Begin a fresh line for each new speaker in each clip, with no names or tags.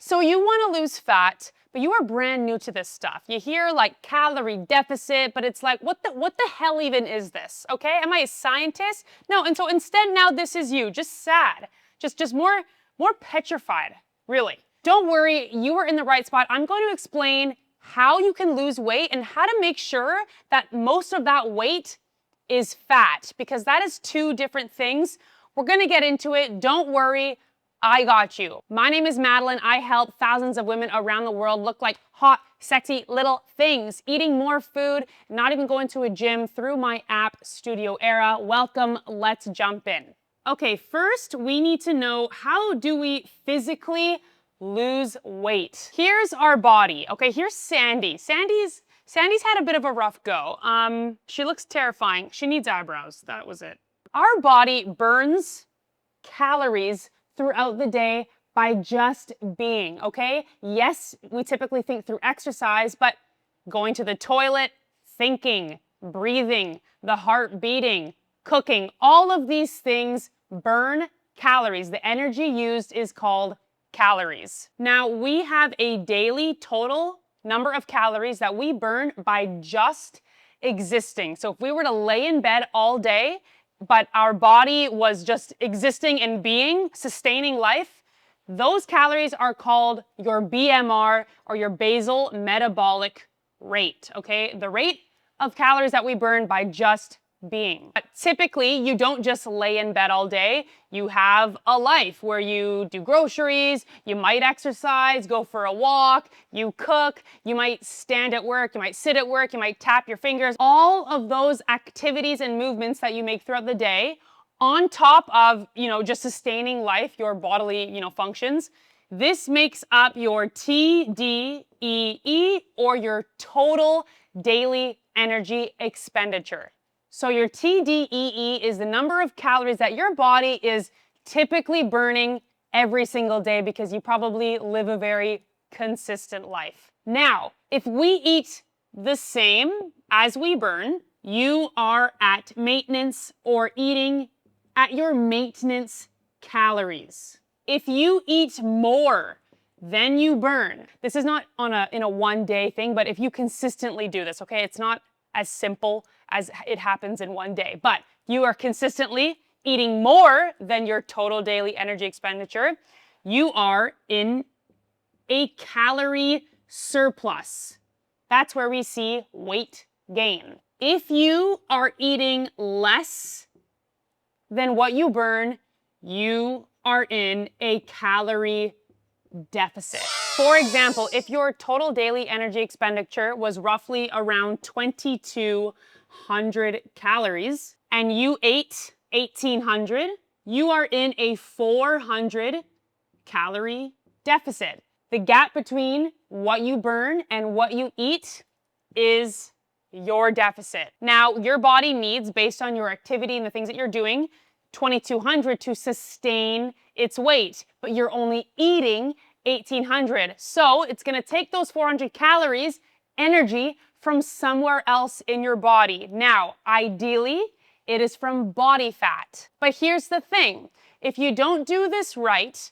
So you want to lose fat, but you are brand new to this stuff. You hear like calorie deficit, but it's like, what the hell even is this? Okay, am I a scientist? No, and so instead now this is you, just sad, just more petrified, really. Don't worry, you are in the right spot. I'm going to explain how you can lose weight and how to make sure that most of that weight is fat, because that is two different things. We're going to get into it. Don't worry. I got you. My name is Madeline. I help thousands of women around the world look like hot, sexy little things, eating more food, not even going to a gym through my app, Studio Era. Welcome. Let's jump in. Okay, first we need to know, how do we physically lose weight? Here's our body. Okay, here's Sandy. Sandy's had a bit of a rough go. She looks terrifying. She needs eyebrows. That was it. Our body burns calories throughout the day by just being, okay? Yes, we typically think through exercise, but going to the toilet, thinking, breathing, the heart beating, cooking, all of these things burn calories. The energy used is called calories. Now, we have a daily total number of calories that we burn by just existing. So if we were to lay in bed all day, but our body was just existing and being, sustaining life, those calories are called your BMR, or your basal metabolic rate, okay? The rate of calories that we burn by just being. But typically, you don't just lay in bed all day. You have a life where you do groceries, you might exercise, go for a walk, you cook, you might stand at work, you might sit at work, you might tap your fingers. All of those activities and movements that you make throughout the day, on top of, just sustaining life, your bodily, functions, this makes up your TDEE, or your total daily energy expenditure. So your TDEE is the number of calories that your body is typically burning every single day, because you probably live a very consistent life. Now, if we eat the same as we burn, you are at maintenance, or eating at your maintenance calories. If you eat more than you burn, this is not in a one-day thing, but if you consistently do this, okay, it's not as simple as it happens in one day, but you are consistently eating more than your total daily energy expenditure, you are in a calorie surplus. That's where we see weight gain. If you are eating less than what you burn, you are in a calorie deficit. For example, if your total daily energy expenditure was roughly around 2,200 calories and you ate 1,800, you are in a 400 calorie deficit. The gap between what you burn and what you eat is your deficit. Now, your body needs, based on your activity and the things that you're doing, 2,200 to sustain its weight, but you're only eating 1,800. So it's going to take those 400 calories, energy, from somewhere else in your body. Now, ideally, it is from body fat. But here's the thing. If you don't do this right,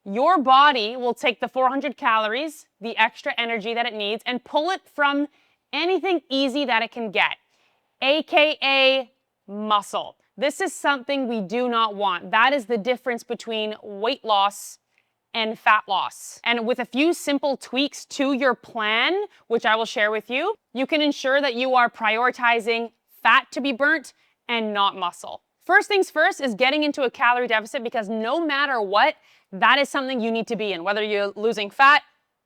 your body will take the 400 calories, the extra energy that it needs, and pull it from anything easy that it can get, aka muscle. This is something we do not want. That is the difference between weight loss and fat loss. And with a few simple tweaks to your plan, which I will share with you, you can ensure that you are prioritizing fat to be burnt and not muscle. First things first is getting into a calorie deficit, because no matter what, that is something you need to be in. Whether you're losing fat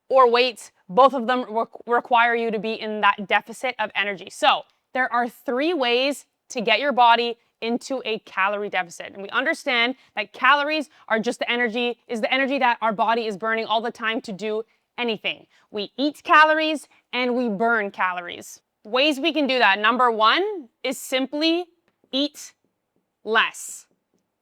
or weight, both of them require you to be in that deficit of energy. So there are 3 ways to get your body into a calorie deficit. And we understand that calories are just the energy that our body is burning all the time to do anything. We eat calories and we burn calories. Ways we can do that. Number 1 is simply eat less.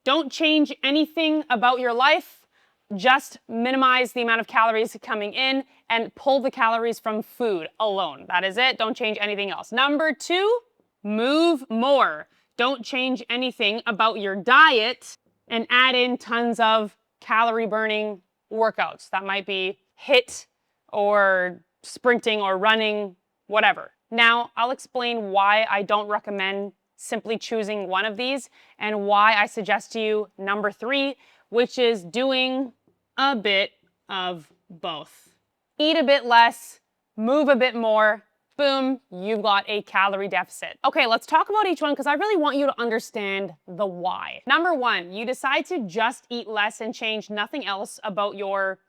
Don't change anything about your life. Just minimize the amount of calories coming in and pull the calories from food alone. That is it. Don't change anything else. Number 2, move more. Don't change anything about your diet and add in tons of calorie burning workouts. That might be HIIT or sprinting or running, whatever. Now, I'll explain why I don't recommend simply choosing one of these and why I suggest to you number 3, which is doing a bit of both. Eat a bit less, move a bit more, boom, you've got a calorie deficit. Okay, let's talk about each one because I really want you to understand the why. Number 1, you decide to just eat less and change nothing else about your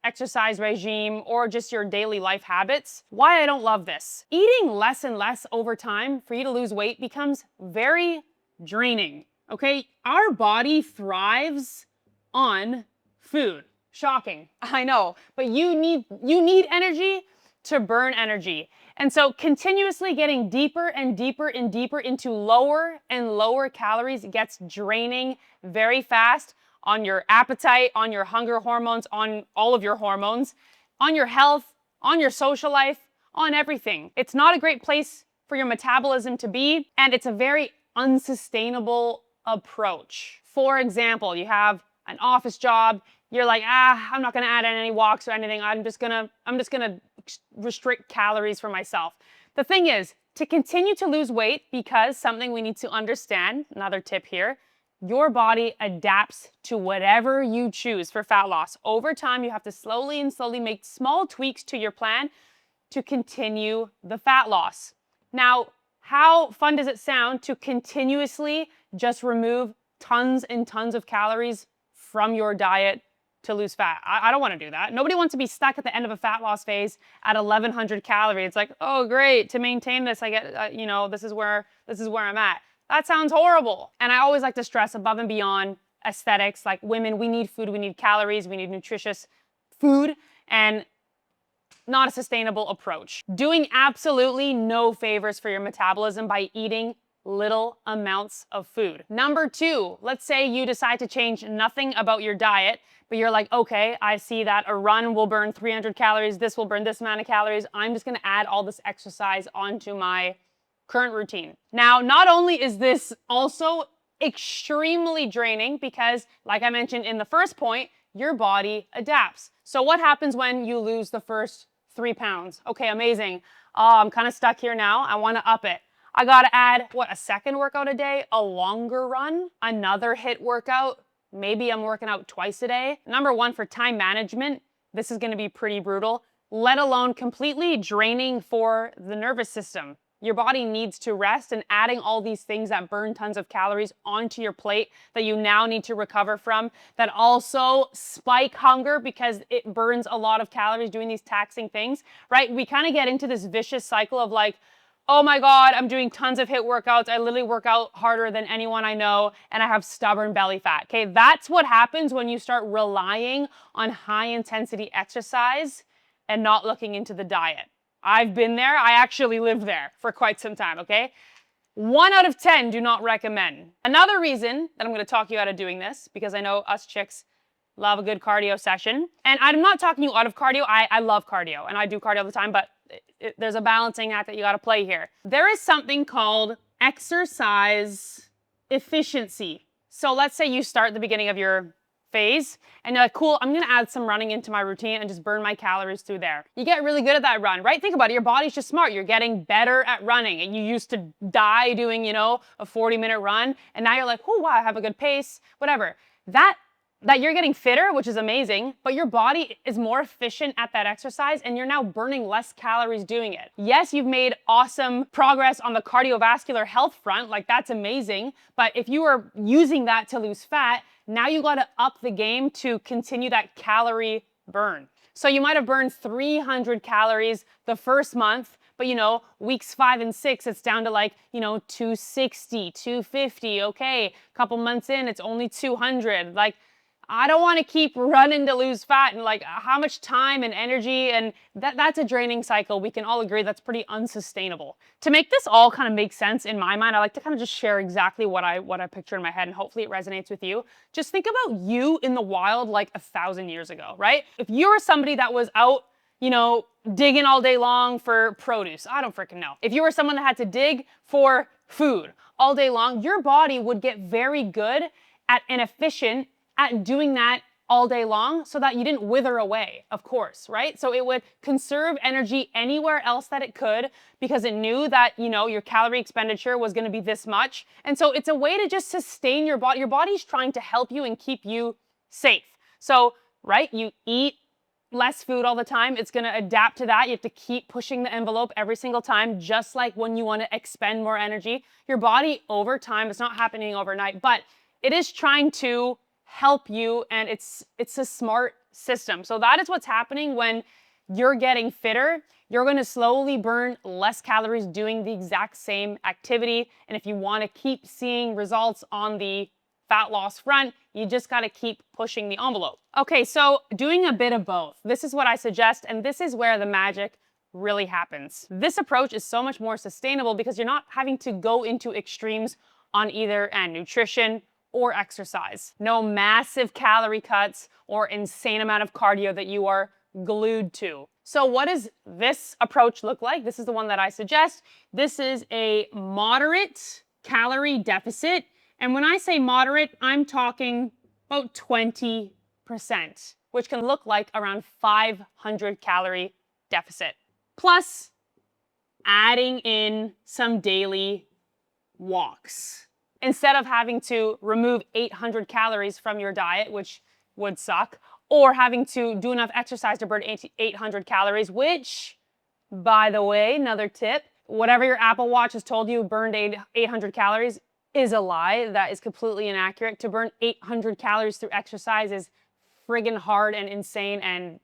exercise regime or just your daily life habits. Why I don't love this. Eating less and less over time for you to lose weight becomes very draining, okay? Our body thrives on food. Shocking, I know, but you need energy to burn energy. And so continuously getting deeper and deeper and deeper into lower and lower calories gets draining very fast on your appetite, on your hunger hormones, on all of your hormones, on your health, on your social life, on everything. It's not a great place for your metabolism to be, and it's a very unsustainable approach. For example, you have an office job, you're like, I'm not gonna add in any walks or anything. I'm just gonna restrict calories for myself. The thing is, to continue to lose weight, because something we need to understand, another tip here, your body adapts to whatever you choose for fat loss. Over time, you have to slowly make small tweaks to your plan to continue the fat loss. Now, how fun does it sound to continuously just remove tons and tons of calories from your diet to lose fat? I don't want to do that. Nobody wants to be stuck at the end of a fat loss phase at 1,100 calories. It's like, oh great, to maintain this, I get, this is where I'm at. That sounds horrible. And I always like to stress above and beyond aesthetics, like women, we need food, we need calories, we need nutritious food, and not a sustainable approach. Doing absolutely no favors for your metabolism by eating little amounts of food. Number 2, let's say you decide to change nothing about your diet, but you're like, okay, I see that a run will burn 300 calories, this will burn this amount of calories, I'm just gonna add all this exercise onto my current routine. Now, not only is this also extremely draining because, like I mentioned in the first point, your body adapts. So what happens when you lose the first 3 pounds? Okay, amazing. Oh, I'm kind of stuck here now. I want to up it. I got to add, a second workout a day, a longer run, another HIIT workout. Maybe I'm working out twice a day. Number 1, for time management, this is going to be pretty brutal, let alone completely draining for the nervous system. Your body needs to rest, and adding all these things that burn tons of calories onto your plate that you now need to recover from, that also spike hunger because it burns a lot of calories doing these taxing things, right? We kind of get into this vicious cycle of like, oh my God, I'm doing tons of HIIT workouts. I literally work out harder than anyone I know, and I have stubborn belly fat. Okay, that's what happens when you start relying on high intensity exercise and not looking into the diet. I've been there. I actually lived there for quite some time, okay? 1 out of 10 do not recommend. Another reason that I'm going to talk you out of doing this, because I know us chicks love a good cardio session. And I'm not talking you out of cardio. I love cardio, and I do cardio all the time, but there's a balancing act that you got to play here. There is something called exercise efficiency. So let's say you start at the beginning of your phase and you're like, cool, I'm gonna add some running into my routine and just burn my calories through there. You get really good at that run, right? Think about it, your body's just smart. You're getting better at running, and you used to die doing, a 40-minute run, and now you're like, oh wow, I have a good pace, whatever. That you're getting fitter, which is amazing, but your body is more efficient at that exercise and you're now burning less calories doing it. Yes, you've made awesome progress on the cardiovascular health front, like that's amazing, but if you are using that to lose fat, now you gotta up the game to continue that calorie burn. So you might have burned 300 calories the first month, but weeks 5 and 6, it's down to like, 260, 250, okay, a couple months in, it's only 200, like, I don't want to keep running to lose fat, and like how much time and energy, and that's a draining cycle. We can all agree that's pretty unsustainable. To make this all kind of make sense in my mind, I like to kind of just share exactly what I picture in my head, and hopefully it resonates with you. Just think about you in the wild like 1,000 years ago, right? If you were somebody that was out, digging all day long for produce, I don't freaking know. If you were someone that had to dig for food all day long, your body would get very good and efficient at doing that all day long so that you didn't wither away, of course, right? So it would conserve energy anywhere else that it could because it knew that, your calorie expenditure was going to be this much. And so it's a way to just sustain your body. Your body's trying to help you and keep you safe. So, right, you eat less food all the time, it's going to adapt to that. You have to keep pushing the envelope every single time, just like when you want to expend more energy. Your body over time, it's not happening overnight, but it is trying to help you, and it's a smart system. So that is what's happening when you're getting fitter. You're going to slowly burn less calories doing the exact same activity. And if you want to keep seeing results on the fat loss front, you just got to keep pushing the envelope. Okay, so doing a bit of both. This is what I suggest, and this is where the magic really happens. This approach is so much more sustainable because you're not having to go into extremes on either end, nutrition or exercise. No massive calorie cuts or insane amount of cardio that you are glued to. So what does this approach look like? This is the one that I suggest. This is a moderate calorie deficit. And when I say moderate, I'm talking about 20%, which can look like around 500 calorie deficit. Plus adding in some daily walks. Instead of having to remove 800 calories from your diet, which would suck, or having to do enough exercise to burn 800 calories, which, by the way, another tip, whatever your Apple Watch has told you burned 800 calories is a lie. That is completely inaccurate. To burn 800 calories through exercise is friggin' hard and insane, and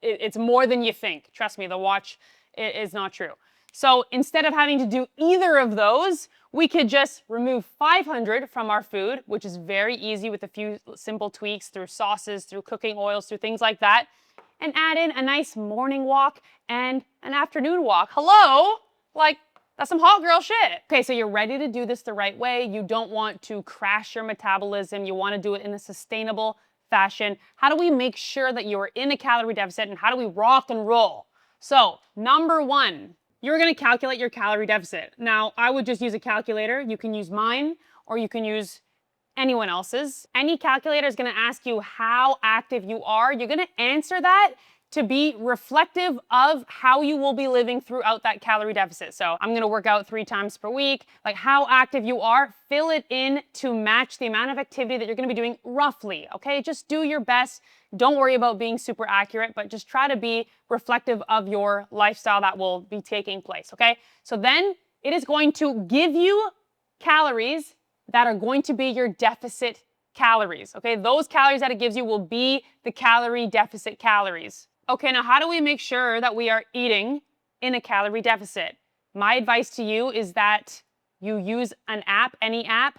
it's more than you think. Trust me, the watch is not true. So instead of having to do either of those, we could just remove 500 from our food, which is very easy with a few simple tweaks through sauces, through cooking oils, through things like that, and add in a nice morning walk and an afternoon walk. Hello? That's some hot girl shit. Okay, so you're ready to do this the right way. You don't want to crash your metabolism. You want to do it in a sustainable fashion. How do we make sure that you're in a calorie deficit, and how do we rock and roll? So, number one, you're going to calculate your calorie deficit. Now, I would just use a calculator. You can use mine, or you can use anyone else's. Any calculator is going to ask you how active you are. You're going to answer that to be reflective of how you will be living throughout that calorie deficit. So I'm gonna work out 3 times per week. Like how active you are, fill it in to match the amount of activity that you're gonna be doing roughly, okay? Just do your best. Don't worry about being super accurate, but just try to be reflective of your lifestyle that will be taking place, okay? So then it is going to give you calories that are going to be your deficit calories, okay? Those calories that it gives you will be the calorie deficit calories. Okay, now how do we make sure that we are eating in a calorie deficit? My advice to you is that you use an app, any app,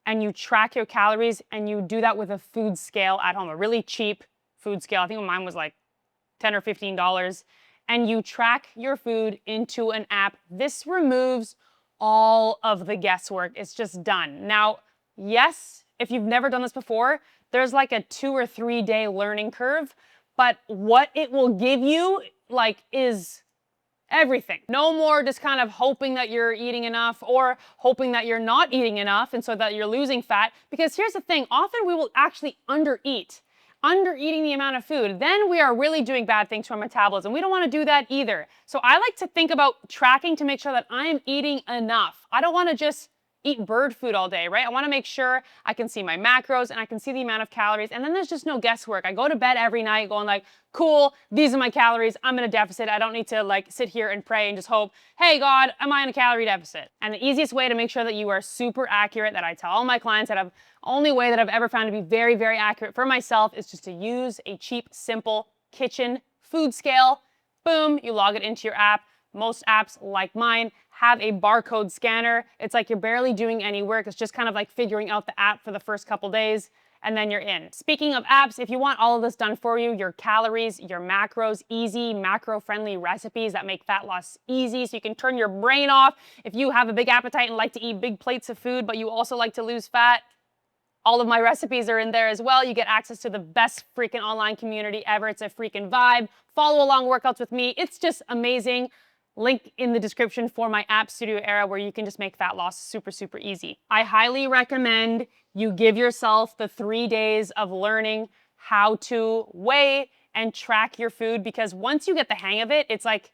and you track your calories, and you do that with a food scale at home, a really cheap food scale. I think mine was like $10 or $15. And you track your food into an app. This removes all of the guesswork. It's just done. Now, yes, if you've never done this before, there's like a 2 or 3 day learning curve, but what it will give you is everything. No more just kind of hoping that you're eating enough or hoping that you're not eating enough and so that you're losing fat. Because here's the thing, often we will actually undereating the amount of food. Then we are really doing bad things to our metabolism. We don't want to do that either. So I like to think about tracking to make sure that I'm eating enough. I don't want to just eat bird food all day, right? I want to make sure I can see my macros and I can see the amount of calories, and then there's just no guesswork. I go to bed every night going like, cool, these are my calories, I'm in a deficit. I don't need to sit here and pray and just hope, hey God, am I in a calorie deficit? And the easiest way to make sure that you are super accurate, that I tell all my clients, only way that I've ever found to be very, very accurate for myself is just to use a cheap, simple kitchen food scale. Boom, you log it into your app. Most apps like mine have a barcode scanner. It's like you're barely doing any work. It's just kind of like figuring out the app for the first couple days, and then you're in. Speaking of apps, if you want all of this done for you, your calories, your macros, easy macro-friendly recipes that make fat loss easy so you can turn your brain off. If you have a big appetite and like to eat big plates of food, but you also like to lose fat, all of my recipes are in there as well. You get access to the best freaking online community ever. It's a freaking vibe. Follow along workouts with me. It's just amazing. Link in the description for my app Studio Era where you can just make fat loss super, super easy. I highly recommend you give yourself the 3 days of learning how to weigh and track your food, because once you get the hang of it, it's like,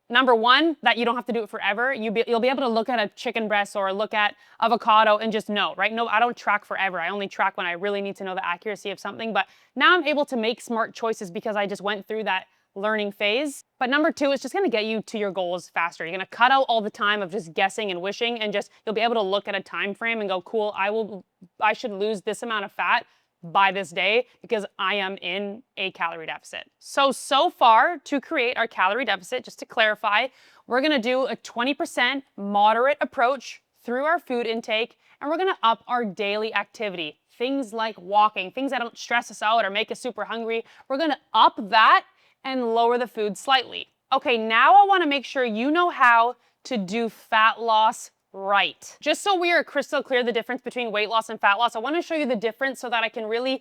number one, that you don't have to do it forever. You'll be able to look at a chicken breast or look at avocado and just know, right? No, I don't track forever. I only track when I really need to know the accuracy of something. But now I'm able to make smart choices because I just went through that learning phase. But number two is just gonna get you to your goals faster. You're gonna cut out all the time of just guessing and wishing, and just you'll be able to look at a time frame and go, cool, I should lose this amount of fat by this day because I am in a calorie deficit. So far, to create our calorie deficit, just to clarify, we're gonna do a 20% moderate approach through our food intake, and we're gonna up our daily activity. Things like walking, things that don't stress us out or make us super hungry. We're gonna up that and lower the food slightly. Okay, now I wanna make sure you know how to do fat loss right. Just so we are crystal clear the difference between weight loss and fat loss, I want to show you the difference so that I can really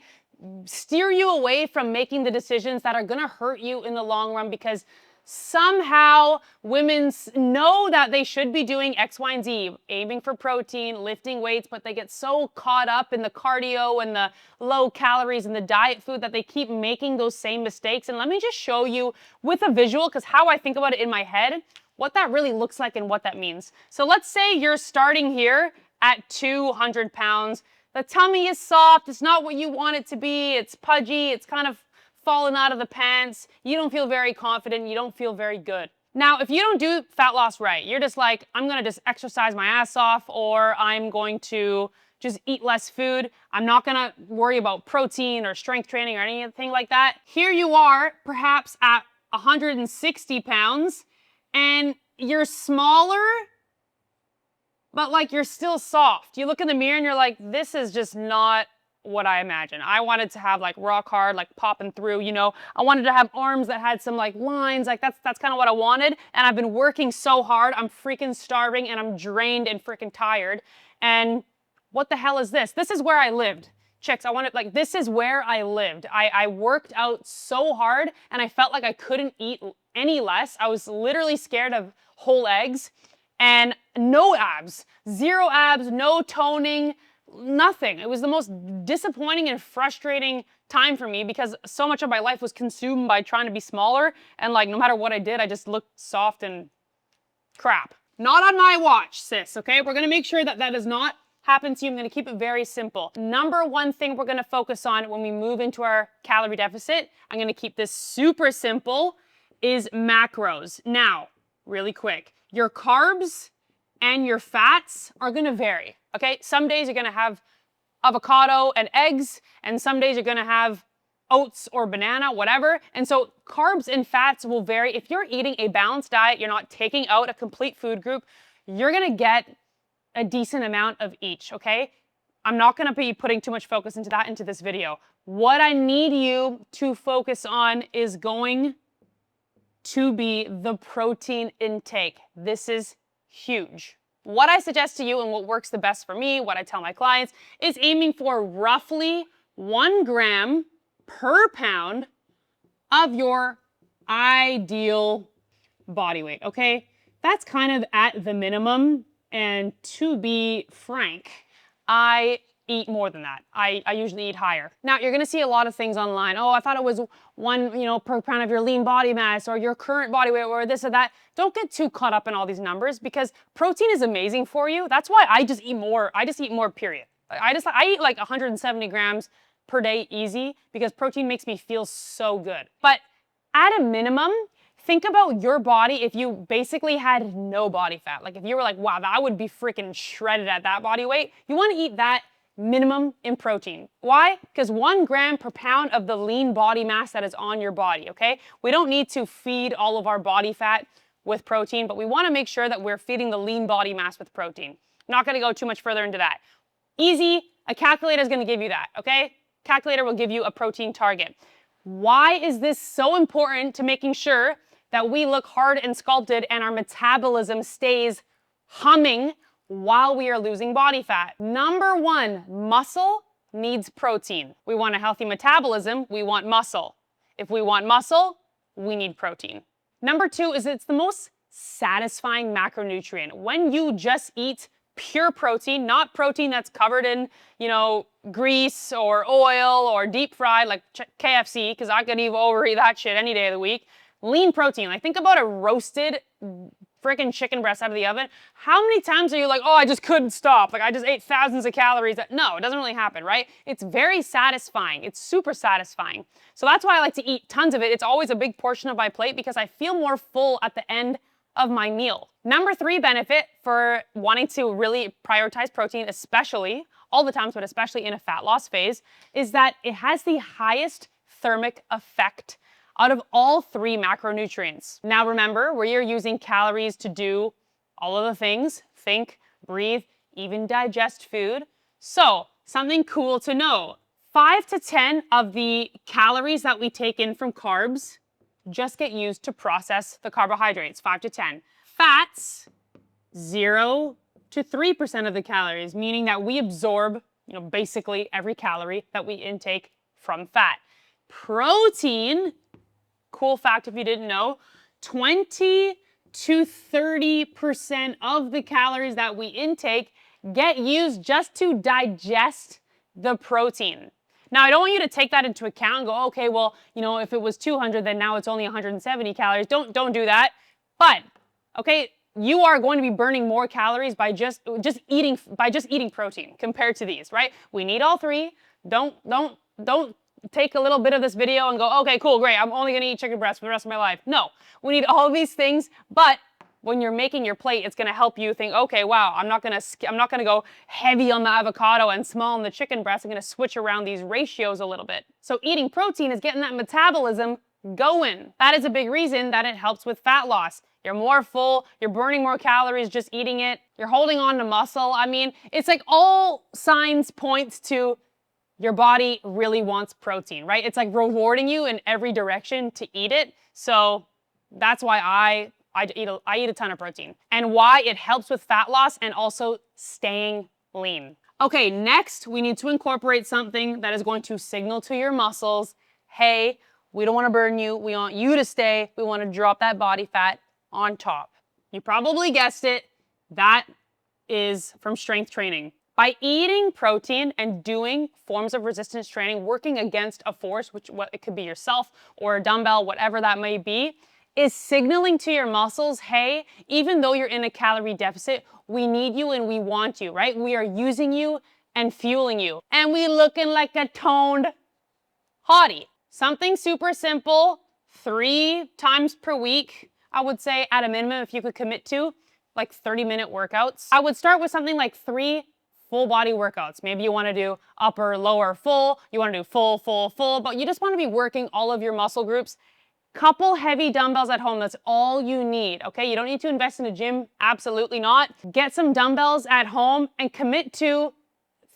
steer you away from making the decisions that are going to hurt you in the long run, because somehow women know that they should be doing X, Y, and Z, aiming for protein, lifting weights, but they get so caught up in the cardio and the low calories and the diet food that they keep making those same mistakes. And let me just show you with a visual, because how I think about it in my head, what that really looks like and what that means. So let's say you're starting here at 200 pounds. The tummy is soft. It's not what you want it to be. It's pudgy. It's kind of fallen out of the pants. You don't feel very confident. You don't feel very good. Now, if you don't do fat loss right, you're just like, I'm going to just exercise my ass off, or I'm going to just eat less food. I'm not going to worry about protein or strength training or anything like that. Here you are, perhaps at 160 pounds, and you're smaller, but like you're still soft. You look in the mirror and you're like, this is just not what I imagined. I wanted to have like rock hard, like popping through, you know. I wanted to have arms that had some like lines, like that's kind of what I wanted. And I've been working so hard. I'm freaking starving and I'm drained and freaking tired. And what the hell is this? This is where I lived. Chicks, this is where I lived. I worked out so hard and I felt like I couldn't eat any less. I was literally scared of whole eggs, and no abs, zero abs, no toning, nothing. It was the most disappointing and frustrating time for me because so much of my life was consumed by trying to be smaller, and like no matter what I did, I just looked soft and crap. Not on my watch, sis, okay? We're gonna make sure that that does not happen to you. I'm gonna keep it very simple. Number one thing we're gonna focus on when we move into our calorie deficit, I'm gonna keep this super simple, is macros. Now, really quick, your carbs and your fats are gonna vary, okay? Some days you're gonna have avocado and eggs, and some days you're gonna have oats or banana, whatever. And so carbs and fats will vary. If you're eating a balanced diet, you're not taking out a complete food group, you're gonna get a decent amount of each, okay? I'm not gonna be putting too much focus into this video. What I need you to focus on is going to be the protein intake. This is huge. What I suggest to you and what works the best for me, what I tell my clients, is aiming for roughly 1 gram per pound of your ideal body weight, okay? That's kind of at the minimum, and to be frank, I eat more than that. I usually eat higher. Now, you're gonna see a lot of things online. Oh, I thought it was 1, per pound of your lean body mass or your current body weight or this or that. Don't get too caught up in all these numbers because protein is amazing for you. That's why I just eat more. I just eat more, period. I eat like 170 grams per day easy because protein makes me feel so good. But at a minimum, think about your body if you basically had no body fat. Like if you were like, wow, I would be freaking shredded at that body weight. You wanna eat that minimum in protein. Why? Because 1 gram per pound of the lean body mass that is on your body, okay? We don't need to feed all of our body fat with protein, but we wanna make sure that we're feeding the lean body mass with protein. Not gonna go too much further into that. Easy, a calculator is gonna give you that, okay? Calculator will give you a protein target. Why is this so important to making sure that we look hard and sculpted and our metabolism stays humming while we are losing body fat? Number one, muscle needs protein. We want a healthy metabolism, we want muscle. If we want muscle, we need protein. Number two is it's the most satisfying macronutrient. When you just eat pure protein, not protein that's covered in, grease or oil or deep fried like KFC, because I could even overeat that shit any day of the week. Lean protein. Like, think about a roasted freaking chicken breast out of the oven. How many times are you like, oh, I just couldn't stop. Like, I just ate thousands of calories. No, it doesn't really happen, right? It's very satisfying. It's super satisfying. So that's why I like to eat tons of it. It's always a big portion of my plate because I feel more full at the end of my meal. Number 3 benefit for wanting to really prioritize protein, especially all the times, but especially in a fat loss phase, is that it has the highest thermic effect out of all 3 macronutrients. Now remember, you're using calories to do all of the things, think, breathe, even digest food. So something cool to know, 5 to 10 of the calories that we take in from carbs just get used to process the carbohydrates, 5 to 10. Fats, 0 to 3% of the calories, meaning that we absorb, basically every calorie that we intake from fat. Protein, cool fact if you didn't know, 20 to 30% of the calories that we intake get used just to digest the protein. Now, I don't want you to take that into account and go, okay, well, if it was 200, then now it's only 170 calories. Don't do that. But, okay, you are going to be burning more calories by just eating protein compared to these, right? We need all 3. Don't take a little bit of this video and go, okay, cool, great, I'm only gonna eat chicken breast for the rest of my life. No, we need all of these things, but when you're making your plate, it's gonna help you think, okay, wow, I'm not gonna go heavy on the avocado and small on the chicken breast. I'm gonna switch around these ratios a little bit. So eating protein is getting that metabolism going. That is a big reason that it helps with fat loss. You're more full, you're burning more calories just eating it, you're holding on to muscle. I mean, it's like all signs point to your body really wants protein, right? It's like rewarding you in every direction to eat it. So that's why I eat a ton of protein, and why it helps with fat loss and also staying lean. Okay, next we need to incorporate something that is going to signal to your muscles, hey, we don't want to burn you. We want you to stay. We want to drop that body fat on top. You probably guessed it. That is from strength training. By eating protein and doing forms of resistance training, working against a force, it could be yourself or a dumbbell, whatever that may be, is signaling to your muscles, hey, even though you're in a calorie deficit, we need you and we want you, right? We are using you and fueling you. And we looking like a toned hottie. Something super simple, 3 times per week, I would say at a minimum, if you could commit to, like 30-minute workouts. I would start with something like 3 full body workouts. Maybe you want to do upper, lower, full. You want to do full, full, full, but you just want to be working all of your muscle groups. Couple heavy dumbbells at home. That's all you need, okay? You don't need to invest in a gym. Absolutely not. Get some dumbbells at home and commit to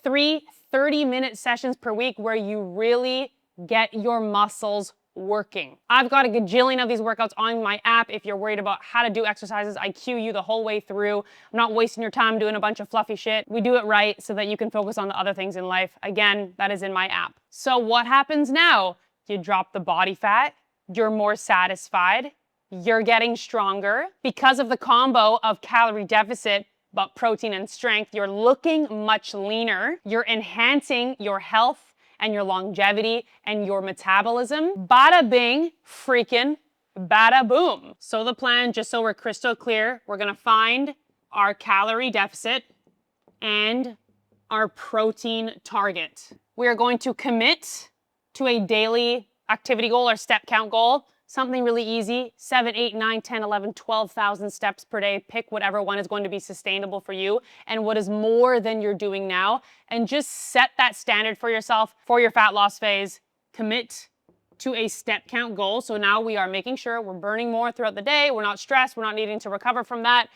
3 30-minute sessions per week where you really get your muscles working. I've got a gajillion of these workouts on my app. If you're worried about how to do exercises, I cue you the whole way through. I'm not wasting your time doing a bunch of fluffy shit. We do it right so that you can focus on the other things in life. Again, that is in my app. So what happens now? You drop the body fat, you're more satisfied, you're getting stronger. Because of the combo of calorie deficit, but protein and strength, you're looking much leaner. You're enhancing your health and your longevity and your metabolism. Bada bing, freaking bada boom. So the plan, just so we're crystal clear, we're gonna find our calorie deficit and our protein target. We are going to commit to a daily activity goal or step count goal. Something really easy, 7, 8, 9, 10, 11, 12,000 steps per day. Pick whatever one is going to be sustainable for you and what is more than you're doing now. And just set that standard for yourself for your fat loss phase. Commit to a step count goal. So now we are making sure we're burning more throughout the day. We're not stressed. We're not needing to recover from that.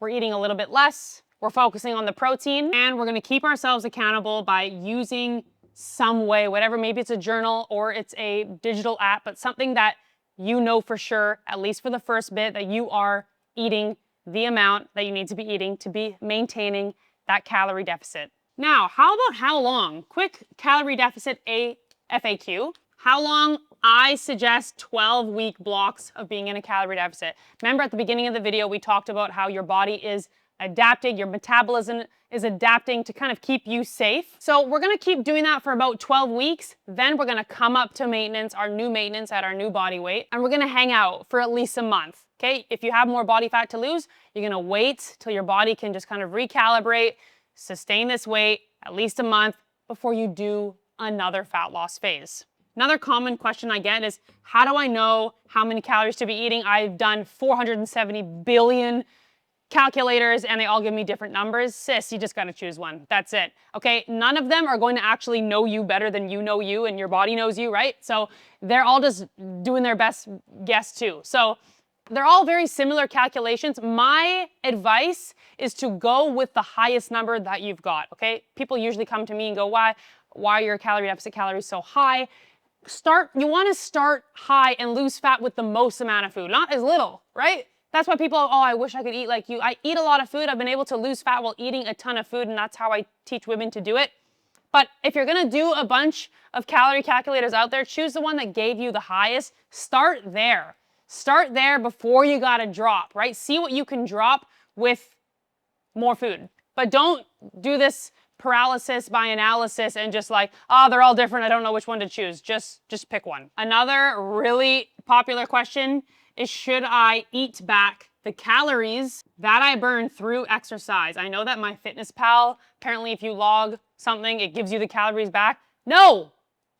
We're eating a little bit less. We're focusing on the protein. And we're going to keep ourselves accountable by using some way, whatever, maybe it's a journal or it's a digital app, but something that you know for sure, at least for the first bit, that you are eating the amount that you need to be eating to be maintaining that calorie deficit. Now, how about how long? Quick calorie deficit FAQ. How long? I suggest 12-week blocks of being in a calorie deficit. Remember at the beginning of the video, we talked about how your body is adapting, your metabolism is adapting to kind of keep you safe. So we're gonna keep doing that for about 12 weeks. Then we're gonna come up to maintenance, our new maintenance at our new body weight, and we're gonna hang out for at least a month, okay? If you have more body fat to lose, you're gonna wait till your body can just kind of recalibrate, sustain this weight at least a month before you do another fat loss phase. Another common question I get is, how do I know how many calories to be eating? I've done 470 billion calculators and they all give me different numbers. Sis, you just gotta choose one. That's it. Okay, none of them are going to actually know you better than you know you and your body knows you, right? So they're all just doing their best guess too. So they're all very similar calculations. My advice is to go with the highest number that you've got, okay? People usually come to me and go, why are your calorie deficit calories so high? You wanna start high and lose fat with the most amount of food, not as little, right? That's why people, oh, I wish I could eat like you. I eat a lot of food. I've been able to lose fat while eating a ton of food, and that's how I teach women to do it. But if you're gonna do a bunch of calorie calculators out there, choose the one that gave you the highest. Start there. Start there before you gotta drop, right? See what you can drop with more food. But don't do this paralysis by analysis and just like, oh, they're all different. I don't know which one to choose. Just pick one. Another really popular question is, should I eat back the calories that I burn through exercise? I know that MyFitnessPal, apparently if you log something, it gives you the calories back. No,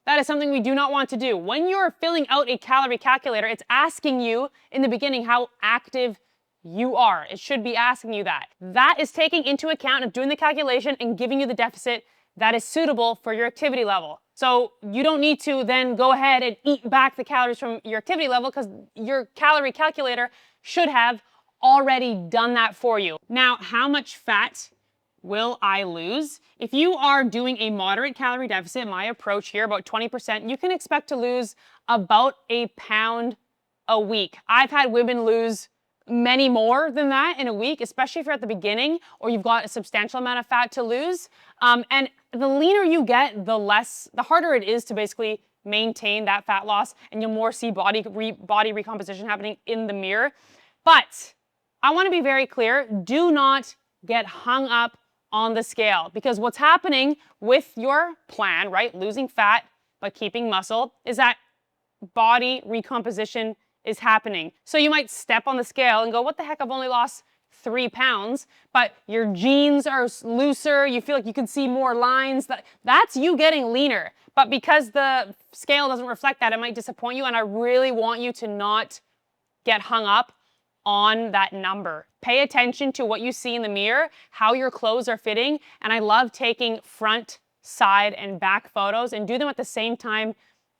that is something we do not want to do. When you're filling out a calorie calculator, it's asking you in the beginning how active you are. It should be asking you that. That is taking into account of doing the calculation and giving you the deficit that is suitable for your activity level. So you don't need to then go ahead and eat back the calories from your activity level, because your calorie calculator should have already done that for you. Now, how much fat will I lose? If you are doing a moderate calorie deficit, my approach here, about 20%, you can expect to lose about a pound a week. I've had women lose many more than that in a week, especially if you're at the beginning or you've got a substantial amount of fat to lose. And the leaner you get, the harder it is to basically maintain that fat loss, and you'll more see body recomposition happening in the mirror. But I want to be very clear, do not get hung up on the scale, because what's happening with your plan, right, losing fat but keeping muscle, is that body recomposition is happening. So you might step on the scale and go, what the heck, I've only lost 3 pounds, but your jeans are looser, you feel like you can see more lines. That's you getting leaner. But because the scale doesn't reflect that, it might disappoint you, and I really want you to not get hung up on that number. Pay attention to what you see in the mirror, how your clothes are fitting, and I love taking front, side, and back photos and do them at the same time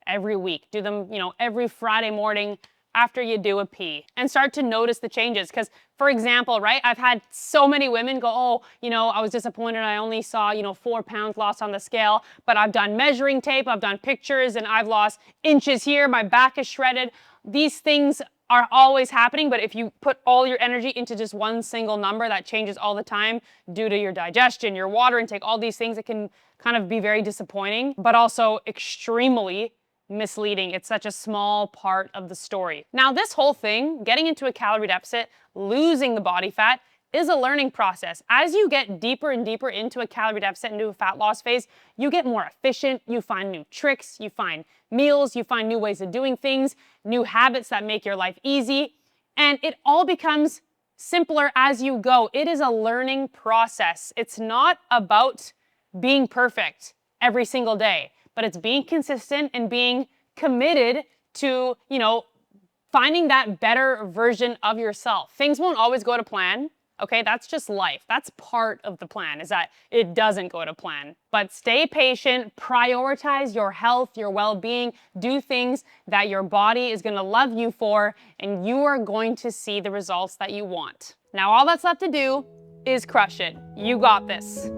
every week. Do them, every Friday morning after you do a pee, and start to notice the changes. Because, for example, right, I've had so many women go, oh, I was disappointed, I only saw, 4 pounds lost on the scale, but I've done measuring tape, I've done pictures, and I've lost inches here, my back is shredded. These things are always happening, but if you put all your energy into just one single number that changes all the time due to your digestion, your water intake, all these things, it can kind of be very disappointing, but also extremely misleading. It's such a small part of the story. Now, this whole thing, getting into a calorie deficit, losing the body fat, is a learning process. As you get deeper and deeper into a calorie deficit, into a fat loss phase, you get more efficient, you find new tricks, you find meals, you find new ways of doing things, new habits that make your life easy, and it all becomes simpler as you go. It is a learning process. It's not about being perfect every single day, but it's being consistent and being committed to, finding that better version of yourself. Things won't always go to plan, okay? That's just life. That's part of the plan, is that it doesn't go to plan. But stay patient, prioritize your health, your well-being, do things that your body is gonna love you for, and you are going to see the results that you want. Now, all that's left to do is crush it. You got this.